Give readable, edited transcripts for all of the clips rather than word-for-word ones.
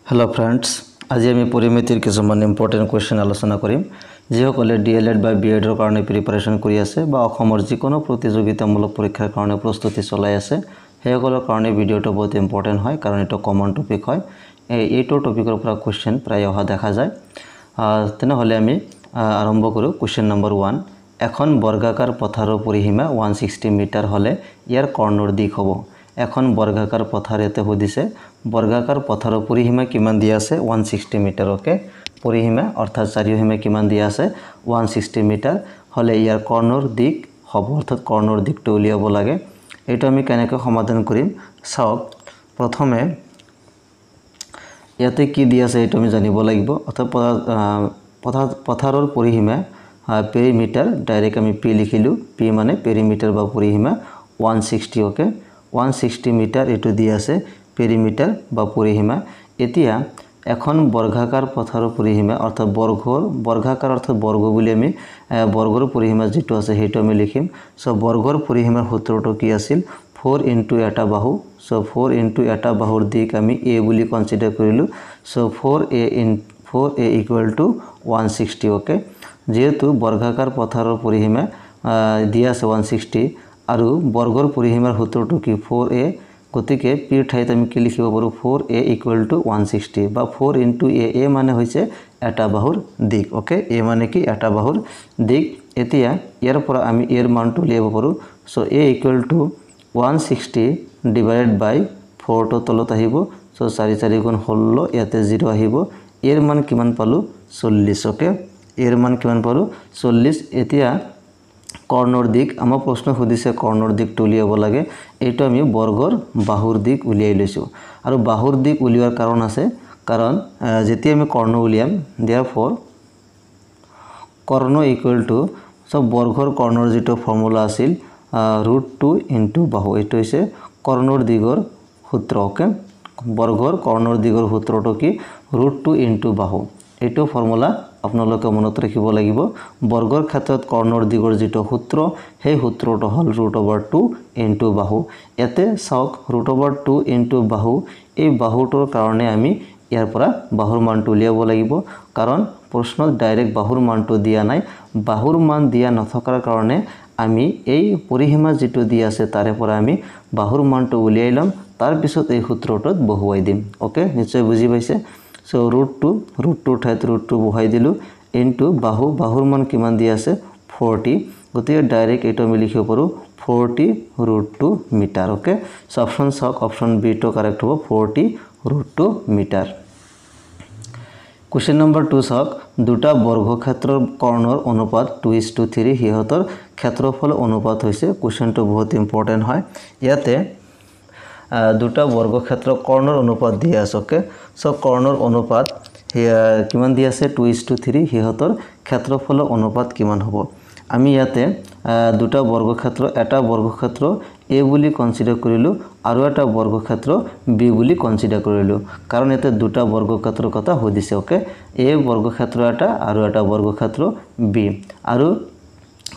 hello friends आज आम परिमितिर किछुमान important question आलोचना करिम जिसकले DLED बा BEDर कारण प्रिपारेशन करि आछे बा अखोमर जिकोनो प्रतियोगितामूलक परीक्षार कारण प्रस्तुति चलाई आछे हेयकলৰ কাৰণে ভিডিওটো बहुत इम्पर्टेन्ट হয় कारण एटा कमन टपिक হয় এইটো টপিকৰ পৰা क्वेश्चन প্ৰায় অহা দেখা যায় তেনেহলে আমি আৰম্ভ কৰো क्वेश्चन नम्बर 1 এখন বৰ্গাকাৰ পথাৰৰ পৰিসীমা 160 মিটাৰ হলে ইয়াৰ কৰ্ণৰ দিক হ'ব এখন বৰ্গাকাৰ পথাৰ এতে হদিছে বৰ্গাকাৰ পথাৰৰ পৰিসীমা কিমান দিয়া আছে 160 মিটাৰ ওকে পৰিসীমা অৰ্থাৎ চাৰিসীমা কিমান দিয়া আছে 160 মিটাৰ হলে ইয়াৰ কৰ্ণৰ দিক হ'ব অৰ্থাৎ কৰ্ণৰ দিকটো উলিয়াব লাগে এটা আমি কেনেকৈ সমাধান কৰিম চাওক প্ৰথমে ইয়াতে কি দিয়া আছে এটা আমি জানিব লাগিব অৰ্থাৎ পথাৰৰ পৰিসীমা পেৰিমিটাৰ ডাইৰেক্ট আমি p লিখিলো p মানে পেৰিমিটাৰ বা পৰিসীমা 160 ওকে 160 মিটাৰ এটো দিয়া আছে পেৰিমিটাৰ বা পৰিসীমা এতিয়া এখন বৰ্গাকাৰ পথাৰৰ পৰিসীমা অৰ্থাৎ বৰ্গাকাৰ অৰ্থাৎ বৰ্গ বুলি আমি বৰ্গৰ পৰিসীমা যেটো আছে হেটো আমি লিখিম সো বৰ্গৰ পৰিসীমাৰ সূত্ৰটো কি আছিল 4 ইনটু এটা বাহু সো 4 ইনটু এটা বাহুৰ দিক আমি a বুলি কনসিডাৰ কৰিলো so 4a equal to 160 okay যেহেতু বৰ্গাকাৰ পথাৰৰ পৰিসীমা দিয়া আছে 160 আৰু বৰ্গৰ পৰিসীমাৰ সূত্ৰটো কি 4a গতিকে p ৰ ঠাইত আমি কি লিখিব পাৰো 4a ইকুয়াল টু 160 বা 4 ইনটু a মানে হৈছে এটা বাহুৰ দিক ওকে a মানে কি এটা বাহুৰ দিক এতিয়া ইয়াৰ পৰা আমি এৰ মানটো লিখিব পাৰো so a equal to 160 divided by 4 টো তলত আহিব সো 4 4 গুণ 16 ইয়াতে 0 আহিব এর মান কিমান পালো 40 ওকে এর মান কিমান পালো 40 এতিয়া কৰ্ণৰ দিক আমাৰ প্ৰশ্ন খুদিছে কৰ্ণৰ দিকটো উলিয়াব লাগে এইটো আমি বৰ্গৰ বাহুৰ দিক উলিয়াই লৈছো আৰু বাহুৰ দিক উলিওৱাৰ কাৰণ আছে কাৰণ যেতিয়া আমি কৰ্ণ উলিয়াম therefore কৰ্ণ ইকুয়াল টু সব বৰ্গৰ কৰ্ণৰ যেটো ফৰ্মুলা আছিল √2 ইনটু বাহু এটো হৈছে কৰ্ণৰ দিগৰ সূত্ৰ ওকে বৰ্গৰ কৰ্ণৰ দিগৰ সূত্ৰটো কি √2 ইনটু বাহু এটো ফৰ্মুলা আপোনালোকে মনত ৰাখিব লাগিব বৰ্গৰ ক্ষেত্ৰত কৰ্ণৰ দিগৰ যেটো সূত্ৰ সেই সূত্ৰটো হল √2 ইনটু বাহু এতে চাওক √2 ইনটু বাহু এই বাহুটোৰ কাৰণে আমি ইয়াৰ পৰা বাহুৰ মানটো উলিয়াব লাগিব কাৰণ প্ৰশ্নত ডাইৰেক্ট বাহুৰ মানটো দিয়া নাই বাহুৰ মান দিয়া নথকাৰ কাৰণে আমি এই পৰিসীমা যেটো দিয়া আছে তাৰে পৰা আমি বাহুৰ মানটো উলিয়াই লম তাৰ পিছত এই সূত্ৰটোত বহুৱাই দিম ওকে নিশ্চয় বুজি পাইছে সো √2 ঠাইত √2 বহাই দিলু ইনটু বাহুৰ মান কিমান দিয়া আছে 40 গতিকে ডাইৰেক্ট এটো আমি লিখিব পাৰো 40 √2 মিটাৰ ওকে সো অপশন চাওক অপশন বি টো কাৰেক্ট হ'ব 40 √2 মিটাৰ क्वेश्चन नम्बर 2 চাওক দুটা বৰ্গক্ষেত্ৰৰ কৰ্ণৰ অনুপাত 2:3 হিহতৰ ক্ষেত্ৰফল অনুপাত হৈছে क्वेश्चनটো বহুত ইম্পৰ্টেন্ট হয় ইয়াতে দুটা বৰ্গক্ষেত্ৰৰ কৰ্ণৰ অনুপাত দিয়া আছে ওকে সো কৰ্ণৰ অনুপাত কিমান দিয়া আছে 2:3 হিহতৰ ক্ষেত্ৰফল অনুপাত কিমান হ'ব আমি ইয়াতে দুটা বৰ্গক্ষেত্ৰ এটা বৰ্গক্ষেত্ৰ a বুলি কনসিডাৰ কৰিলো আৰু এটা বৰ্গক্ষেত্ৰ b বুলি কনসিডাৰ কৰিলো কাৰণ এতে দুটা বৰ্গক্ষেত্ৰৰ কথা হদিছে ওকে a বৰ্গক্ষেত্ৰ এটা আৰু এটা বৰ্গক্ষেত্ৰ b আৰু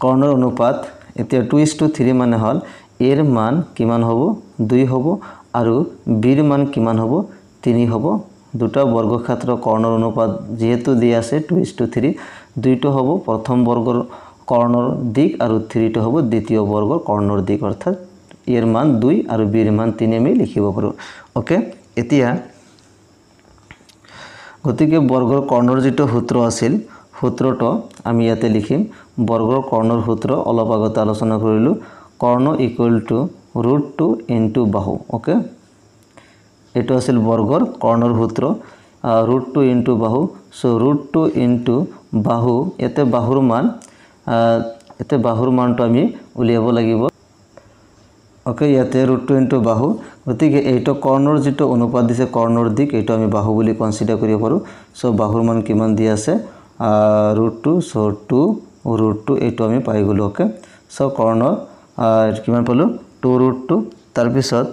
কৰ্ণৰ অনুপাত এতিয়া 2:3 মানে হল a ৰ মান কিমান হ'ব 2 হ'ব আৰু b ৰ মান কিমান হ'ব 3 হ'ব দুটা বৰ্গক্ষেত্ৰ কৰ্ণৰ অনুপাত যেহেতু দিয়া আছে 2:3 দুইটো হ'ব প্ৰথম বৰ্গৰ কৰ্ণৰ দিক আৰু 3 টো হ'ব দ্বিতীয় বৰ্গৰ কৰ্ণৰ দিক অৰ্থাৎ এৰ মান 2 আৰু b ৰ মান 3 আমি লিখিব পাৰো ওকে এতিয়া গতিকে বৰ্গৰ কৰ্ণৰ যেটো সূত্ৰ আছিল সূত্ৰটো আমি ইয়াতে লিখিম বৰ্গৰ কৰ্ণৰ সূত্ৰ অলপ আগত আলোচনা কৰিলো কৰ্ণ ইকুয়াল টু √2 ইনটু বাহু ওকে এটো আছিল বৰ্গৰ কৰ্ণৰ সূত্ৰ √2 ইনটু বাহু সো √2 ইনটু বাহু এতে বাহুৰ মানটো আমি উলিয়াব লাগিব ওকে ইয়াতে √2 ইনটু বাহু গতিকে এইটো কৰ্ণৰ যেটো অনুপাত দিছে কৰ্ণৰ দিক এটো আমি বাহু বুলি কনসিডাৰ কৰিব পাৰো সো বাহুৰ মান কিমান দিয়া আছে √2 সো 2 √2 এটো আমি পাই গলো ওকে সো কৰ্ণৰ কিমান পালো 2√2 তাৰ পিছত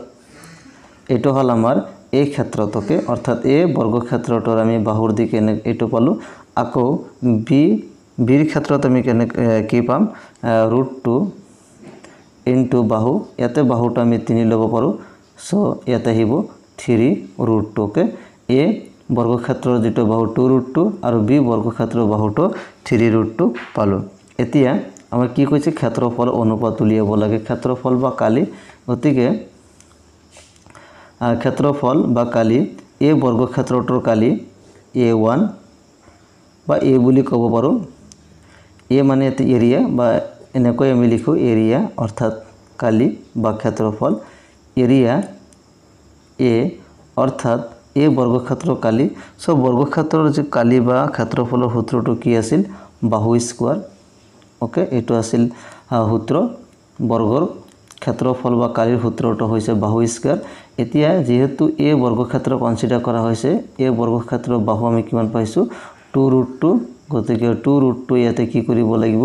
এটো হল আমাৰ এই ক্ষেত্ৰটোকে অৰ্থাৎ a বৰ্গক্ষেত্ৰটোৰ আমি বাহুৰ দিক এটো পালো আকৌ b ৰ ক্ষেত্ৰত আমি কি পাম √2 ইনটু বাহু ইয়াতে বাহুটো আমি 3 লব পাৰো সো ইয়াতে আহিব 3 √2 কে a বৰ্গক্ষেত্ৰৰ যেটো বাহু 2√2 আৰু b বৰ্গক্ষেত্ৰৰ বাহুটো 3√2 পালো এতিয়া আমাৰ কি কৈছে ক্ষেত্ৰফল অনুপাত উলিয়াব লাগে ক্ষেত্ৰফল বা কালি গতিকে ক্ষেত্ৰফল বা কালি a বৰ্গক্ষেত্ৰটোৰ কালি a1 বা a বুলি ক'ব পাৰো a মানে এৰিয়া বা এনেকৈ আমি লিখো এৰিয়া অৰ্থাৎ কালি বা ক্ষেত্ৰফল এৰিয়া a অৰ্থাৎ a বৰ্গক্ষেত্ৰৰ কালি সো বৰ্গক্ষেত্ৰৰ যে কালি বা ক্ষেত্ৰফলৰ সূত্ৰটো কি আছিল বাহু স্কয়াৰ ওকে এটো আছিল সূত্ৰ বৰ্গৰ ক্ষেত্ৰফল বা কালিৰ সূত্ৰটো হৈছে বাহু স্কয়াৰ এতিয়া যেহেতু a বৰ্গক্ষেত্ৰ কনসিডাৰ কৰা হৈছে a বৰ্গক্ষেত্ৰৰ বাহু আমি কিমান পাইছো 2√2 গতিকে 2√2 ইয়াতে কি কৰিব লাগিব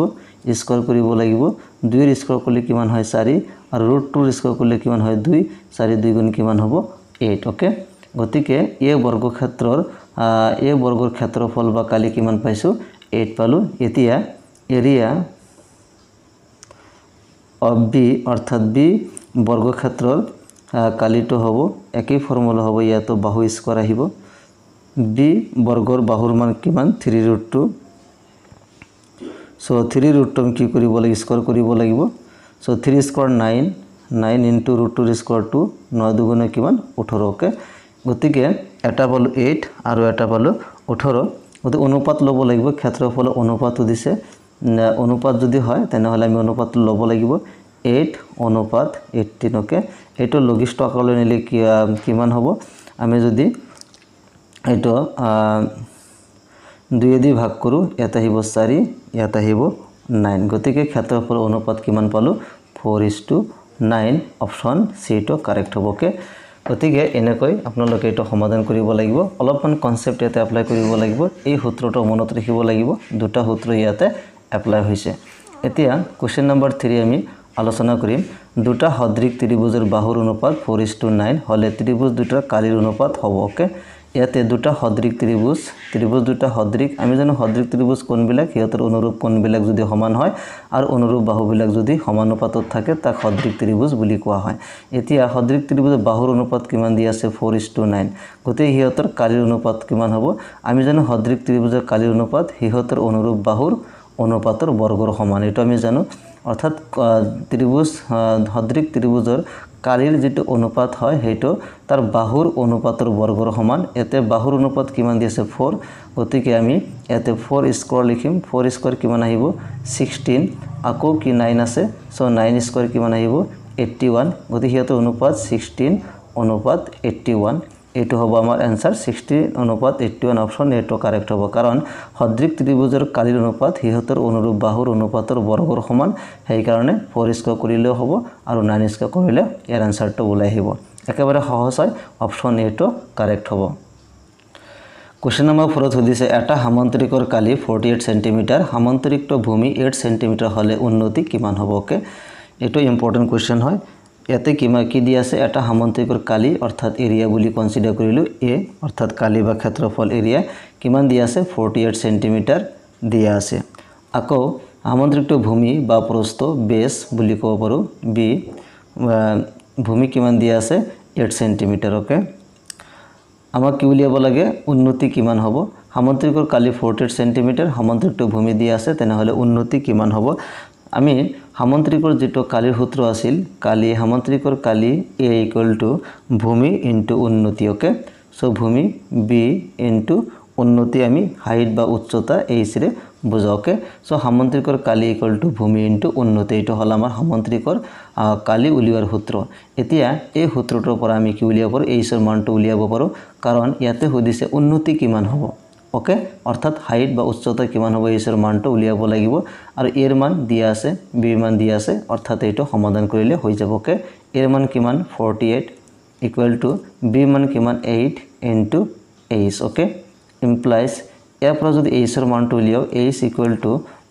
স্কয়াৰ কৰিব লাগিব 2 ৰ স্কয়াৰ কৰিলে কিমান হয় 4 আৰু √2 ৰ স্কয়াৰ কৰিলে কিমান হয় 2 4 2 গুণ কিমান হ'ব 8 ওকে গতিকে a বৰ্গক্ষেত্ৰৰ a বৰ্গৰ ক্ষেত্ৰফল বা কালি কিমান পাইছো 8 পালো এতিয়া এৰিয়া অফ b অৰ্থাৎ b বৰ্গক্ষেত্ৰৰ কালিটো হ'ব একই ফৰ্মুলা হ'ব ইয়াতো বাহু স্কয়াৰ আহিব b বৰ্গৰ বাহুৰ মান কিমান 3√2 সো 3√2 কি কৰিব লাগিব স্কয়াৰ কৰিব লাগিব সো 3 স্কয়ার 9 9 into √2 স্কয়ার 2 9 দুগুণে কিমান 18 ওকে গতিকে এটা পালো 8 আৰু এটা পালো 18 গতি অনুপাত লব লাগিব ক্ষেত্ৰফল অনুপাতটো দিছে অনুপাত যদি হয় তেনেহলে আমি অনুপাতটো লব লাগিব 8 অনুপাত 18 ওকে এটো লঘিষ্ঠ আকাৰলৈ নিলে কিমান হ'ব আমি যদি এটো 2 দি ভাগ কৰো এটা আহিব 4 ইয়াত আহিব 9 গতিকে ক্ষেত্ৰফল অনুপাত কিমান পালো 4:9 অপশন সি টো কাৰেক্ট হ'ব ওকে গতিকে এনেকৈ আপোনালোকে এটো সমাধান কৰিব লাগিব অলপমান কনসেপ্ট ইয়াতে এপ্লাই কৰিব লাগিব এই সূত্ৰটো মনত ৰাখিব লাগিব দুটা সূত্ৰ ইয়াতে এপ্লাই হৈছে এতিয়া কোৱেশ্চন নম্বৰ 3 আমি আলোচনা কৰিম দুটা সদৃশ ত্ৰিভুজৰ বাহুৰ অনুপাত 4:9 হলে ত্ৰিভুজ দুটাৰ কালিৰ অনুপাত হ'ব ওকে ইয়াতে দুটা সদৃশ ত্ৰিভুজ দুটা সদৃশ আমি জানো সদৃশ ত্ৰিভুজ কোনবিলাক হিয়তৰ অনুৰূপ কোনবিলাক যদি সমান হয় আৰু অনুৰূপ বাহুবিলাক যদি সমানুপাতত থাকে তাক সদৃশ ত্ৰিভুজ বুলি কোৱা হয় এতিয়া সদৃশ ত্ৰিভুজৰ বাহুৰ অনুপাত কিমান দি আছে 4:9 গতে হিয়তৰ কালিৰ অনুপাত কিমান হ'ব আমি জানো সদৃশ ত্ৰিভুজৰ কালিৰ অনুপাত হিয়তৰ অনুৰূপ বাহুৰ অনুপাতৰ বৰ্গৰ সমান এটো আমি জানো অৰ্থাৎ ত্ৰিভুজ সদৃশ ত্ৰিভুজৰ কালিৰ যেটো অনুপাত হয় হেটো তাৰ বাহুৰ অনুপাতৰ বৰ্গৰ সমান এতে বাহুৰ অনুপাত কিমান দি আছে 4 গতিকে আমি এতে 4 স্কয়ার লিখিম 4 স্কয়ার কিমান আহিব 16 আকৌ কি 9 আছে সো 9 স্কয়ার কিমান আহিব 81 গতিকে হেটো অনুপাত 16 অনুপাত 81 এটো হ'ব আমাৰ आंसर 16 অনুপাত 81 অপশন এটো কাৰেক্ট হ'ব কাৰণ সদৃশ ত্ৰিভুজৰ কালিৰ অনুপাত হিহতৰ অনুৰূপ বাহুৰ অনুপাতৰ বৰ্গৰ সমান সেই কাৰণে 4 স্কয়াৰ কৰিলেও হ'ব আৰু 9 স্কয়াৰ কৰিলে ইয়াৰ आंसरটো ওলাই আহিব একেবাৰে সহজ হয় অপশন এটো কাৰেক্ট হ'ব কোশ্চেন নম্বৰ 4 সুধিছে এটা সামান্তৰিকৰ কালি 48 সেন্টিমিটাৰ সামান্তৰিকটো ভূমি 8 সেন্টিমিটাৰ হলে উন্নতি কিমান হ'ব ওকে এটো ইম্পৰ্টেন্ট কোশ্চেন হয় ইয়াতে কি দি আছে এটা সামান্তৰিকৰ কালি অৰ্থাৎ এৰিয়া বুলি কনসিডাৰ কৰিলো a অৰ্থাৎ কালি বা ক্ষেত্ৰফল এৰিয়া কিমান দি আছে 48 সেন্টিমিটাৰ দিয়া আছে আকৌ সামান্তৰিকটো ভূমি বা প্ৰস্থ বেস বুলি ক'ব পাৰো b ভূমি কিমান দিয়া আছে 8 সেন্টিমিটাৰ ওকে আমাক কি উলিয়াব লাগে উন্নতি কিমান হ'ব সামান্তৰিকৰ কালি 48 সেন্টিমিটাৰ সামান্তৰিকটো ভূমি দিয়া আছে তেনেহলে উন্নতি কিমান হ'ব আমি সামান্তৰিকৰ যেটো কালিৰ সূত্ৰ আছিল কালি সামান্তৰিকৰ কালি a = ভূমি * উন্নতি ওকে সো ভূমি b * উন্নতি আমি হাইট বা উচ্চতা h ৰে বুজাওকে সো সামান্তৰিকৰ কালি = ভূমি * উন্নতি এটো হল আমাৰ সামান্তৰিকৰ কালি উলিওৱাৰ সূত্ৰ এতিয়া এই সূত্ৰটোৰ পৰা আমি কি উলিয়াব পাৰো h ৰ মানটো উলিয়াব পাৰো কাৰণ ইয়াতে সুধিছে উন্নতি কিমান হ'ব ওকে অৰ্থাৎ হাইট বা উচ্চতা কিমান হ'ব h ৰ মানটো উলিয়াব লাগিব আৰু a ৰ মান দিয়া আছে b ৰ মান দিয়া আছে অৰ্থাৎ এটো সমাধান কৰিলে হৈ যাব ওকে a ৰ মান কিমান 48 = b মান কিমান 8 * h ওকে implies ইয়াৰ পৰা যদি h ৰ মানটো উলিয়াও h =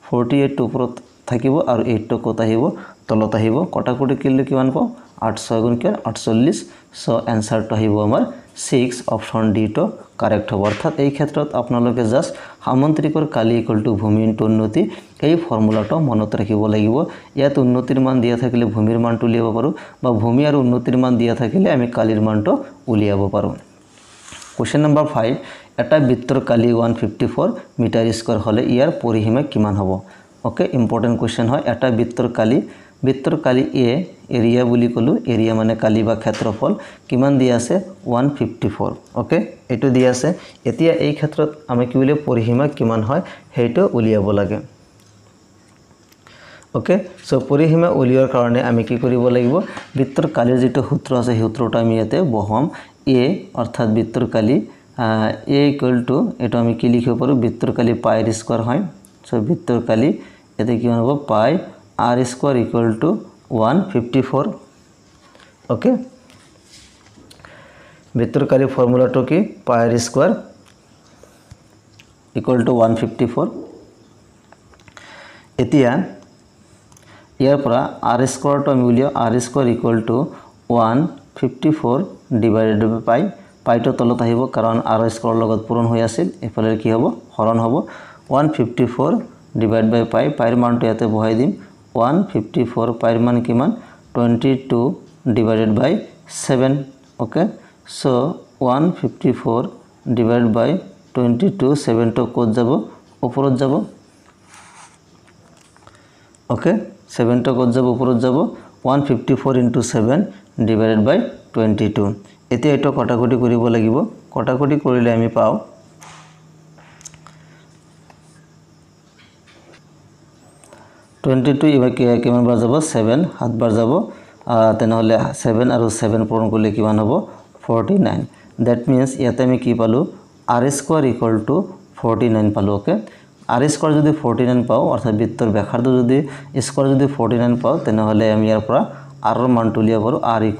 48 টো ওপৰত থাকিব আৰু 8 টো কত আহিব তলত আহিব কটাকটি কৰিলে কিমান পাও 8 6 গুণ 48 সো आंसरটো আহিব আমাৰ 6 অপশন ডি টো কাৰেক্ট হ'ব অৰ্থাৎ এই ক্ষেত্ৰত আপোনালোকে জাস্ট সামান্তৰিকৰ কালি = ভূমি * উন্নতি এই ফৰ্মুলাটো মনত ৰাখিব লাগিব ইয়াত উন্নতিৰ মান দিয়া থাকিলে ভূমিৰ মানটো উলিয়াব পাৰো বা ভূমি আৰু উন্নতিৰ মান দিয়া থাকিলে আমি কালিৰ মানটো উলিয়াব পাৰো কোৱেশ্চন নম্বৰ 5 এটা বৃত্তৰ কালি 154 মিটাৰ স্কয়াৰ হলে ইয়াৰ পৰিসীমা কিমান হ'ব ওকে ইম্পৰ্টেন্ট কোৱেশ্চন হয় এটা বৃত্তৰ কালি এ এৰিয়া বুলি কলো এৰিয়া মানে কালি বা ক্ষেত্ৰফল কিমান দিয়া আছে 154 ওকে এটো দিয়া আছে এতিয়া এই ক্ষেত্ৰত আমি কি বুলি পৰিসীমা কিমান হয় হেইটো উলিয়াব লাগে ওকে সো পৰিসীমা উলিয়াৰ কাৰণে আমি কি কৰিব লাগিব বৃত্তৰ কালিৰ যেটো সূত্ৰ আছে সূত্ৰটো আমি ইয়াতে বহাম a অৰ্থাৎ বৃত্তৰ কালি a = এটো আমি কি লিখিব পাৰো বৃত্তৰ কালি পাই স্কয়াৰ হয় সো বৃত্তৰ কালি এতে কি হ'ব পাই r স্কয়াৰ = 154 ওকে বৃত্তৰ কালি ফৰ্মুলাটো কি পাই r স্কয়াৰ = 154 এতিয়া ইয়াৰ পৰা r স্কয়াৰটো আমি উলিয়াও r স্কয়াৰ = 154 ডিভাইডেড বাই পাইটো তলত আহিব কাৰণ r স্কয়াৰ লগত পূৰণ হৈ আছিল এফালে কি হ'ব হৰণ হ'ব 154 ডিভাইড বাই পাইৰ মানটো ইয়াতে বহাই দিম 154 পাইৰ মান কিমান 22 ডিভাইডেড বাই 7 ওকে সো 154 ডিভাইড বাই 22 7 টো কোড যাব ওপৰত যাব ওকে 7 টো কোড যাব ওপৰত যাব 154 * 7 ডিভাইডেড বাই 22 এতিয়া এটো কটাকটি কৰিব লাগিব কটাকটি কৰিলে আমি পাও 22 ইবা কিমান বাৰ যাব 7 7 বাৰ যাব তেনেহলে 7 আৰু 7 পূৰণ কৰিলে কিমান হ'ব 49 দ্যাট মিন্স ইয়াতে আমি কি পালো r স্কয়াৰ = 49 পালো ওকে r স্কয়াৰ যদি 49 পাও অৰ্থাৎ বৃত্তৰ ব্যাসাৰ্ধ যদি স্কয়াৰ যদি 49 পাও তেনেহলে আমি ইয়াৰ পৰা r ৰ মান তুলিয়া পাৰো r =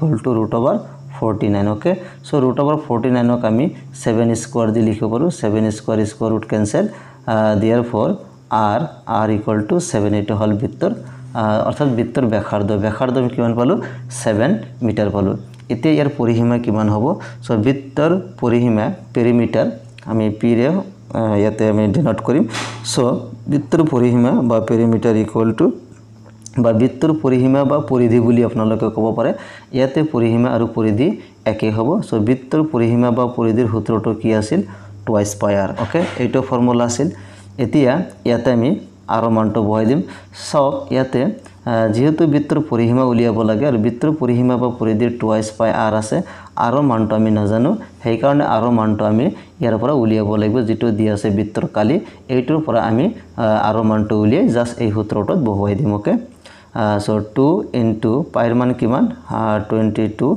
√49 ওকে সো √49 ক আমি 7 স্কয়াৰ দি লিখিব পাৰো 7 square square root cancel therefore r = 7 এটো হল বৃত্তৰ অৰ্থাৎ বৃত্তৰ ব্যাসাৰ্ধ আমি কিমান পালো 7 মিটাৰ পালো এতিয়া ইয়াৰ পৰিসীমা কিমান হ'ব সো বৃত্তৰ পৰিসীমা পেৰিমিটাৰ আমি p ৰে ইয়াতে আমি ডিনোট কৰিম সো বৃত্তৰ পৰিসীমা বা পেৰিমিটাৰ = বা বৃত্তৰ পৰিসীমা বা পৰিধি বুলি আপোনালোকে ক'ব পাৰে ইয়াতে পৰিসীমা আৰু পৰিধি একে হ'ব সো বৃত্তৰ পৰিসীমা বা পৰিধিৰ সূত্ৰটো কি আছিল টুৱাইস পাই r ওকে এইটো ফৰ্মুলা আছিল এতিয়া ইয়াতে আমি r মানটো বহাই দিম সব ইয়াতে যেহেতু বৃত্তৰ পৰিসীমা উলিয়াব লাগে আৰু বৃত্তৰ পৰিসীমা বা পৰিধিৰ টুৱাইস পাই r আছে r মানটো আমি নাজানো সেই কাৰণে r মানটো আমি ইয়াৰ পৰা উলিয়াব লাগিব যেটো দিয়া আছে বৃত্তৰ কালি এইটোৰ পৰা আমি r মানটো উলিয়াই জাস্ট এই সূত্ৰটোত বহাই দিম ওকে so 2 into পাইৰ মান কিমান 22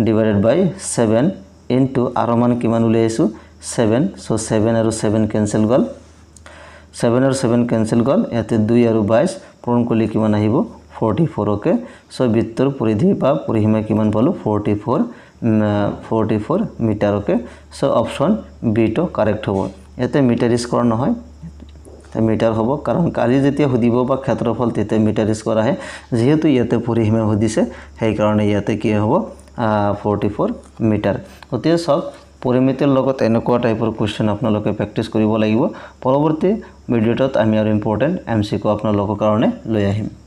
divided by 7 into r মান কিমান উলিয়াইছো 7 so 7 আৰু 7 ক্যান্সেল গল 7 আৰু 7 ক্যান্সেল গল ইয়াতে 2 আৰু 22 পূৰণ কৰিলে কিমান আহিব 44 ওকে সো বৃত্তৰ পৰিধি বা পৰিসীমা কিমান পালো 44 metre okay so option B টো কাৰেক্ট হ'ব এতে মিটাৰ স্কয়াৰ নহয় মিটাৰ হ'ব কাৰণ কালি যেতিয়া hudibo বা ক্ষেত্ৰফল তেতে মিটাৰ স্কয়াৰ আহে যেহেতু ইয়াতে পৰিসীমা hudiছে সেই কাৰণে ইয়াতে কি হ'ব 44 মিটাৰ অতিয়া সব পৰিমিতিৰ লগত এনেকুৱা টাইপৰ কোৱেশ্চন আপোনালোকে প্ৰেক্টিস কৰিব লাগিব পৰৱৰ্তী ভিডিওটোত আমি আৰু ইম্পৰ্টেন্ট এমসিকিউ আপোনালোকৰ কাৰণে লৈ আহিম